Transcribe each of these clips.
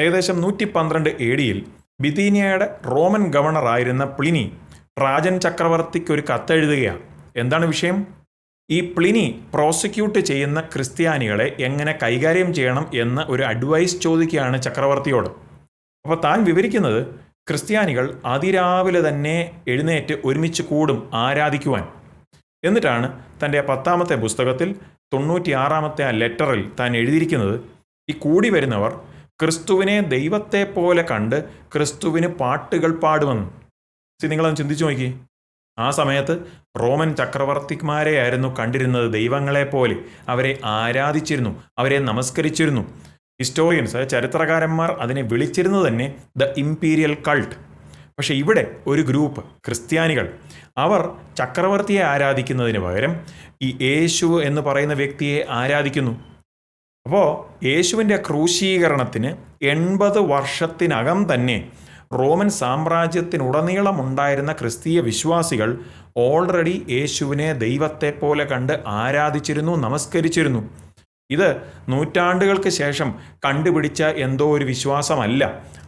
ഏകദേശം 112 AD ബിഥീനിയയുടെ Roman ഗവർണറായിരുന്ന Pliny Trajan ചക്രവർത്തിക്ക് ഒരു കത്തെഴുതുകയാണ്. എന്താണ് വിഷയം? ഈ പ്ലിനി പ്രോസിക്യൂട്ട് ചെയ്യുന്ന ക്രിസ്ത്യാനികളെ എങ്ങനെ കൈകാര്യം ചെയ്യണം എന്ന ഒരു അഡ്വൈസ് ചോദിക്കുകയാണ് ചക്രവർത്തിയോട്. അപ്പോൾ താൻ വിവരിക്കുന്നത് ക്രിസ്ത്യാനികൾ അതിരാവിലെ തന്നെ എഴുന്നേറ്റ് ഒരുമിച്ച് കൂടും ആരാധിക്കുവാൻ. എന്നിട്ടാണ് തൻ്റെ 10ാമത്തെ പുസ്തകത്തിൽ 96ാമത്തെ ആ ലെറ്ററിൽ താൻ എഴുതിയിരിക്കുന്നത്, ഈ കൂടി വരുന്നവർ ക്രിസ്തുവിനെ ദൈവത്തെ പോലെ കണ്ട് ക്രിസ്തുവിന് പാട്ടുകൾ പാടുമെന്ന്. നിങ്ങളൊന്ന് ചിന്തിച്ചു നോക്കി. ആ സമയത്ത് റോമൻ ചക്രവർത്തിമാരെയായിരുന്നു കണ്ടിരുന്നത് ദൈവങ്ങളെപ്പോലെ. അവരെ ആരാധിച്ചിരുന്നു, അവരെ നമസ്കരിച്ചിരുന്നു. ഹിസ്റ്റോറിയൻസ്, ചരിത്രകാരന്മാർ അതിനെ വിളിച്ചിരുന്നത് തന്നെ ദ ഇംപീരിയൽ കൾട്ട്. പക്ഷേ ഇവിടെ ഒരു ഗ്രൂപ്പ് ക്രിസ്ത്യാനികൾ, അവർ ചക്രവർത്തിയെ ആരാധിക്കുന്നതിന് പകരം ഈ യേശു എന്ന് പറയുന്ന വ്യക്തിയെ ആരാധിക്കുന്നു. അപ്പോൾ യേശുവിൻ്റെ ക്രൂശീകരണത്തിന് 80 വർഷത്തിനകം തന്നെ റോമൻ സാമ്രാജ്യത്തിനുടനീളമുണ്ടായിരുന്ന ക്രിസ്തീയ വിശ്വാസികൾ ഓൾറെഡി യേശുവിനെ ദൈവത്തെ പോലെ കണ്ട് ആരാധിച്ചിരുന്നു, നമസ്കരിച്ചിരുന്നു. ഇത് നൂറ്റാണ്ടുകൾക്ക് ശേഷം കണ്ടുപിടിച്ച എന്തോ ഒരു വിശ്വാസമല്ല,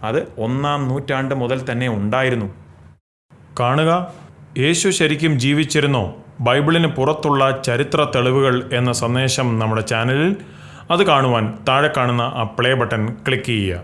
അത് 1-ാം നൂറ്റാണ്ട് മുതൽ തന്നെ ഉണ്ടായിരുന്നു. കാണുക, യേശു ശരിക്കും ജീവിച്ചിരുന്നോ? ബൈബിളിന് പുറത്തുള്ള ചരിത്ര തെളിവുകൾ എന്ന സന്ദേശം നമ്മുടെ ചാനലിൽ. അത് കാണുവാൻ താഴെ കാണുന്ന ആ പ്ലേ ബട്ടൺ ക്ലിക്ക് ചെയ്യുക.